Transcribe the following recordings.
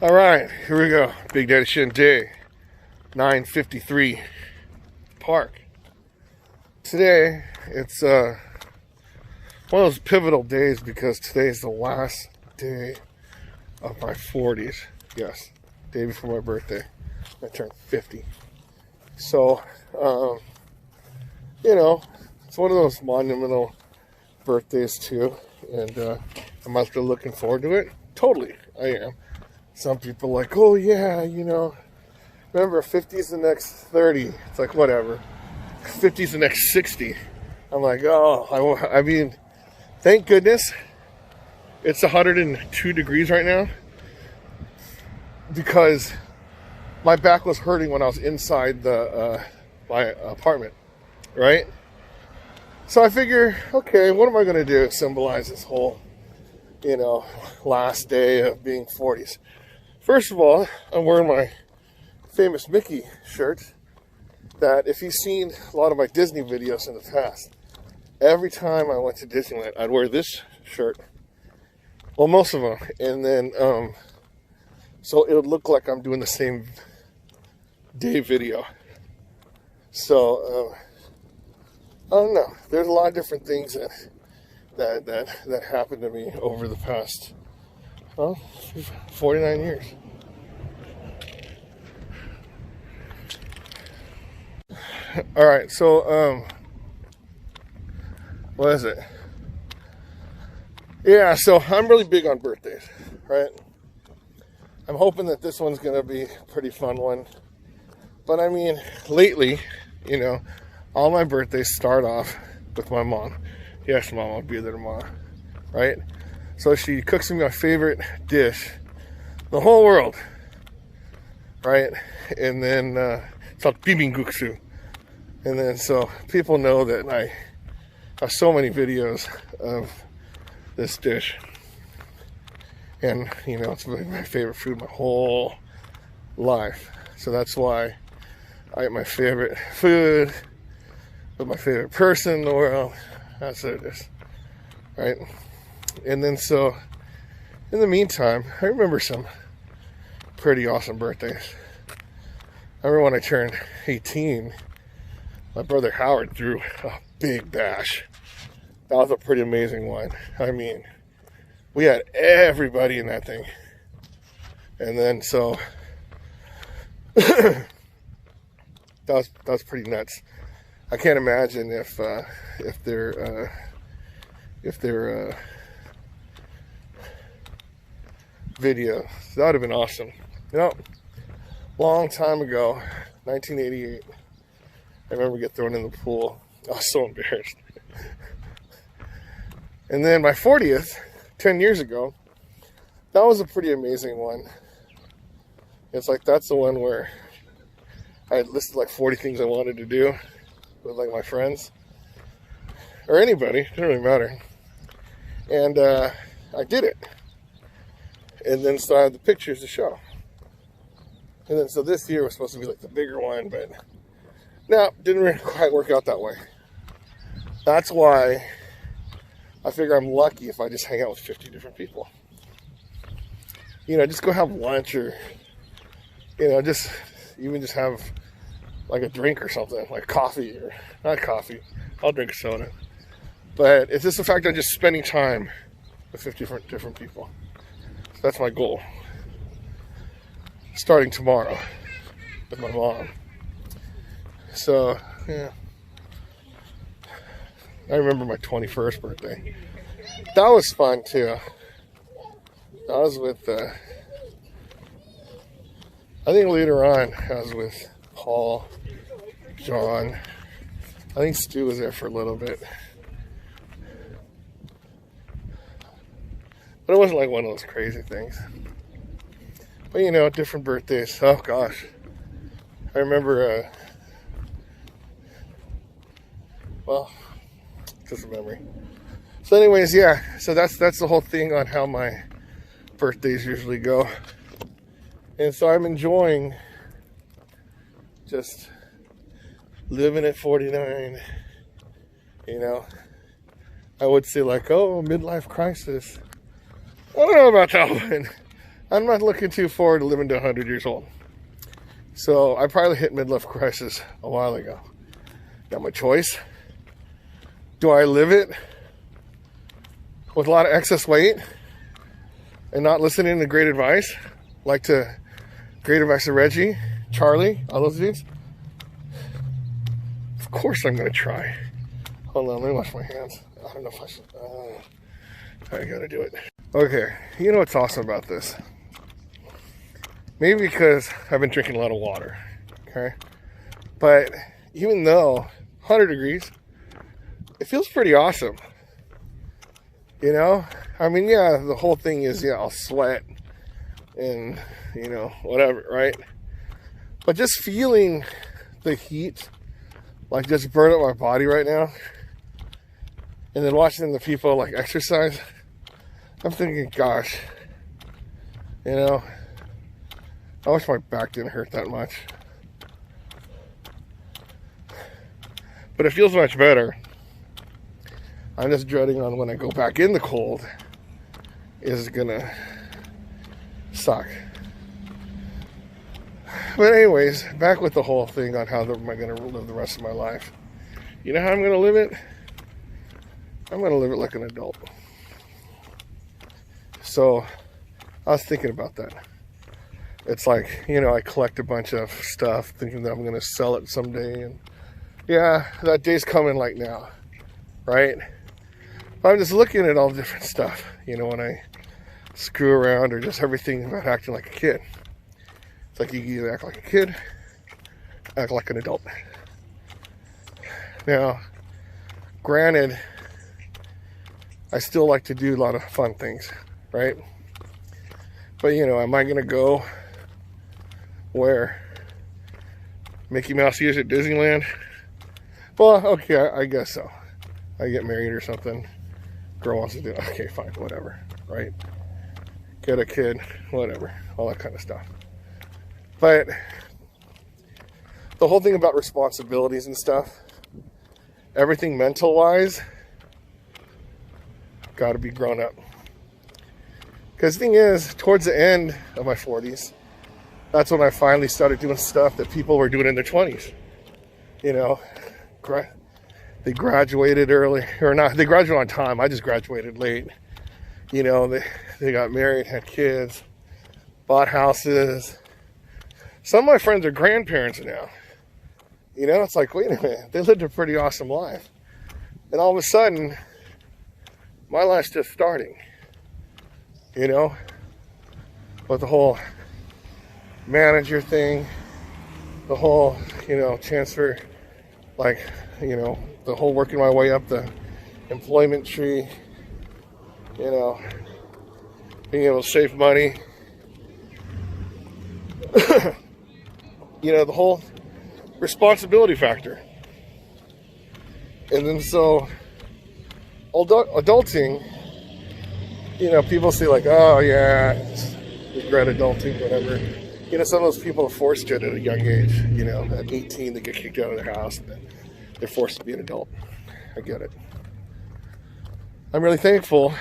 All right, here we go. Big Daddy Shin Day, 9:53 Park. Today, it's one of those pivotal days because today's the last day of my 40s. Yes, day before my birthday. I turned 50. So, it's one of those monumental birthdays too, and am I still looking forward to it? Totally, I am. Some people are like, oh yeah, remember 50's the next 30. It's like, whatever. 50's the next 60. I'm like, I mean, thank goodness it's 102 degrees right now, because my back was hurting when I was inside my apartment, right? So I figure, okay, what am I going to do to symbolize this whole, last day of being 40s? First of all, I'm wearing my famous Mickey shirt that, if you've seen a lot of my Disney videos in the past, every time I went to Disneyland, I'd wear this shirt. Well, most of them. And then, so it would look like I'm doing the same day video. So, I don't know. There's a lot of different things that happened to me over the past 49 years. All right, so what is it? Yeah, so I'm really big on birthdays, right? I'm hoping that this one's gonna be a pretty fun one. But I mean, lately, all my birthdays start off with my mom. Yes, Mom, I'll be there tomorrow, right? So she cooks me my favorite dish in the whole world, right? And then it's called bibimbap. And then so people know that I have so many videos of this dish. And, it's really my favorite food my whole life. So that's why I eat my favorite food with my favorite person in the world. That's what it is, right? And then so, in the meantime, I remember some pretty awesome birthdays. I remember when I turned 18, my brother Howard threw a big bash. That was a pretty amazing one. I mean, we had everybody in that thing. And then so, that was pretty nuts. I can't imagine if their video, that would have been awesome. Long time ago, 1988, I remember getting thrown in the pool. I was so embarrassed. And then my 40th, 10 years ago, that was a pretty amazing one. It's like, that's the one where I had listed like 40 things I wanted to do with like my friends or anybody, it didn't really matter. And I did it. And then so I had the pictures to show. And then so this year was supposed to be like the bigger one, but no, didn't really quite work out that way. That's why I figure I'm lucky if I just hang out with 50 different people. Just go have lunch, or just have like a drink or something, like coffee, or not coffee. I'll drink a soda. But it's just the fact that I'm just spending time with 50 different people. So that's my goal. Starting tomorrow with my mom. So, yeah. I remember my 21st birthday. That was fun too. I was with, I think later on, I was with Paul, John. I think Stu was there for a little bit. But it wasn't like one of those crazy things. But different birthdays. Oh gosh. I remember, just a memory. So anyways, yeah. So that's the whole thing on how my birthdays usually go. And so I'm enjoying just living at 49. I would say like, oh, midlife crisis. I don't know about that one. I'm not looking too forward to living to 100 years old. So I probably hit midlife crisis a while ago. Got my choice. Do I live it with a lot of excess weight and not listening to great advice? Like to great advice of Reggie, Charlie, all those dudes? Of course I'm going to try. Hold on, let me wash my hands. I don't know if I should. I got to do it. Okay, you know what's awesome about this? Maybe because I've been drinking a lot of water, okay? But even though 100 degrees, it feels pretty awesome. You know? I mean, yeah, the whole thing is, yeah, I'll sweat and, you know, whatever, right? But just feeling the heat, like just burn up my body right now, and then watching the people like exercise, I'm thinking, gosh, you know, I wish my back didn't hurt that much. But it feels much better. I'm just dreading on when I go back in the cold is gonna suck. But anyways, back with the whole thing on how am I gonna live the rest of my life. You know how I'm gonna live it? I'm gonna live it like an adult. So I was thinking about that. It's like, you know, I collect a bunch of stuff thinking that I'm going to sell it someday. And yeah, that day's coming like now, right? But I'm just looking at all the different stuff, you know, when I screw around or just everything about acting like a kid. It's like you can either act like a kid, act like an adult. Now, granted, I still like to do a lot of fun things, right? But, you know, am I going to go where Mickey Mouse is at Disneyland? Well, okay, I guess so. I get married or something. Girl wants to do it. Okay, fine, whatever, right? Get a kid, whatever, all that kind of stuff. But the whole thing about responsibilities and stuff, everything mental-wise, got to be grown up. Because the thing is, towards the end of my 40s, that's when I finally started doing stuff that people were doing in their 20s. You know, they graduated early, or not, they graduated on time. I just graduated late. You know, they got married, had kids, bought houses. Some of my friends are grandparents now. You know, it's like, wait a minute, they lived a pretty awesome life. And all of a sudden, my life's just starting. You know, with the whole manager thing, the whole, you know, transfer, like, you know, the whole working my way up the employment tree, you know, being able to save money, you know, the whole responsibility factor. And then so, adulting, you know, people say like, oh yeah, regret adulting, whatever. You know, some of those people are forced to it at a young age. You know, at 18 they get kicked out of their house and they're forced to be an adult. I get it. I'm really thankful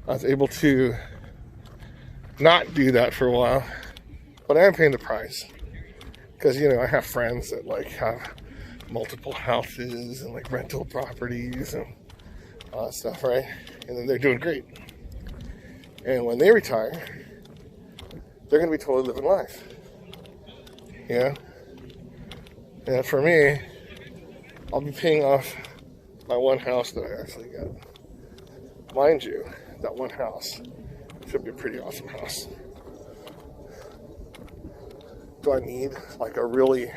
I was able to not do that for a while, but I am paying the price. Because, you know, I have friends that like have multiple houses and like rental properties and all that stuff, right? And then they're doing great. And when they retire, they're going to be totally living life. Yeah? And for me, I'll be paying off my one house that I actually got. Mind you, that one house should be a pretty awesome house. Do I need like a really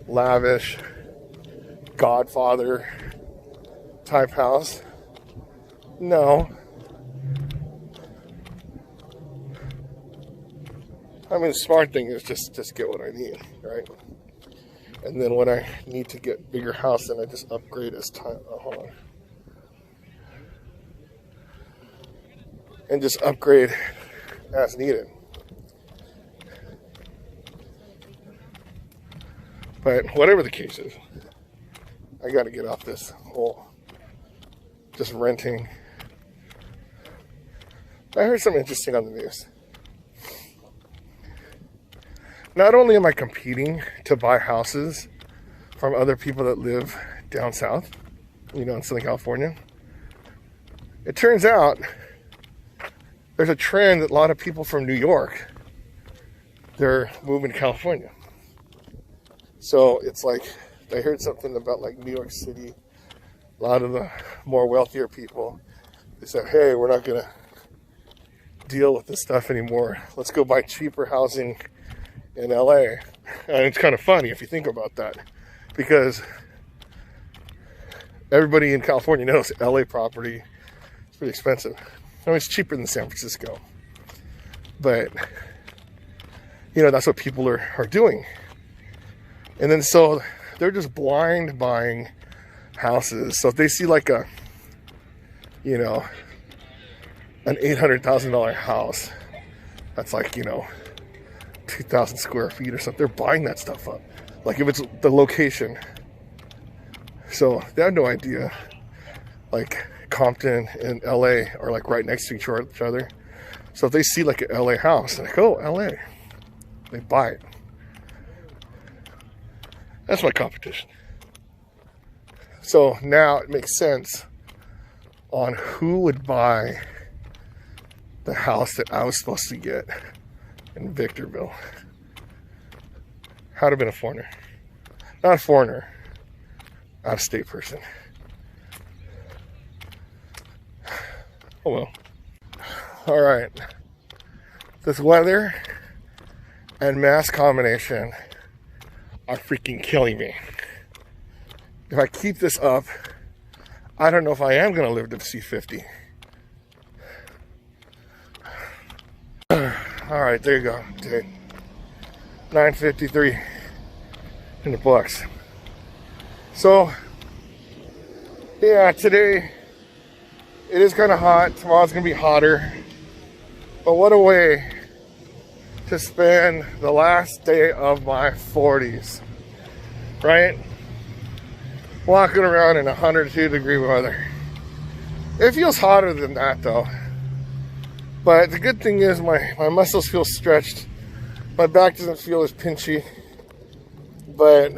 lavish Godfather type house? No. I mean, the smart thing is just get what I need, right? And then when I need to get bigger house, then I just upgrade as time. Hold on. And just upgrade as needed. But whatever the case is, I got to get off this whole just renting I heard something interesting on the news. Not only am I competing to buy houses from other people that live down south, in Southern California, it turns out there's a trend that a lot of people from New York, they're moving to California. So it's like, I heard something about like New York City, a lot of the more wealthier people, they said, hey, we're not going to deal with this stuff anymore. Let's go buy cheaper housing in LA. And it's kind of funny if you think about that, because everybody in California knows LA property is pretty expensive. I mean, it's cheaper than San Francisco, but that's what people are doing. And then so they're just blind buying houses. So if they see like an $800,000 house that's like 2,000 square feet or something, they're buying that stuff up, like if it's the location. So they have no idea like Compton and LA are like right next to each other. So if they see like an LA house, they're like, oh, LA, they buy it. That's my competition. So now it makes sense on who would buy the house that I was supposed to get in Victorville. Had to have been a foreigner. Not a foreigner, out-of-state person. Oh well. All right. This weather and mass combination are freaking killing me. If I keep this up, I don't know if I am going to live to see 50. All right, there you go. Okay. 9:53 in the books. So, yeah, today it is kind of hot. Tomorrow's going to be hotter. But what a way to spend the last day of my 40s, right? Walking around in 102-degree weather. It feels hotter than that though. But the good thing is my muscles feel stretched. My back doesn't feel as pinchy, but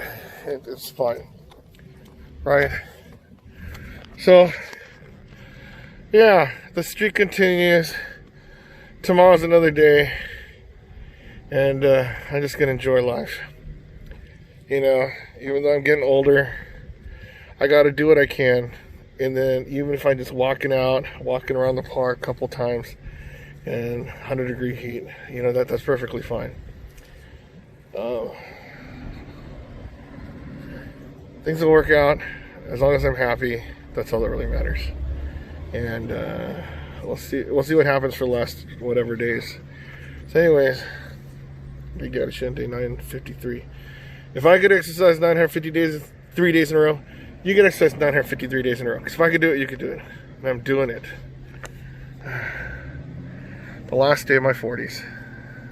it's fine, right? So, yeah, the streak continues. Tomorrow's another day. And I'm just going to enjoy life. Even though I'm getting older, I got to do what I can. And then even if I'm just walking around the park a couple times in 100-degree heat, that's perfectly fine. Things will work out as long as I'm happy. That's all that really matters. And we'll see what happens for the last whatever days. So anyways, we got a Shente 953. If I could exercise 950 days, 3 days in a row, you can exercise 953 days in a row. Because if I could do it, you could do it. And I'm doing it. The last day of my 40s.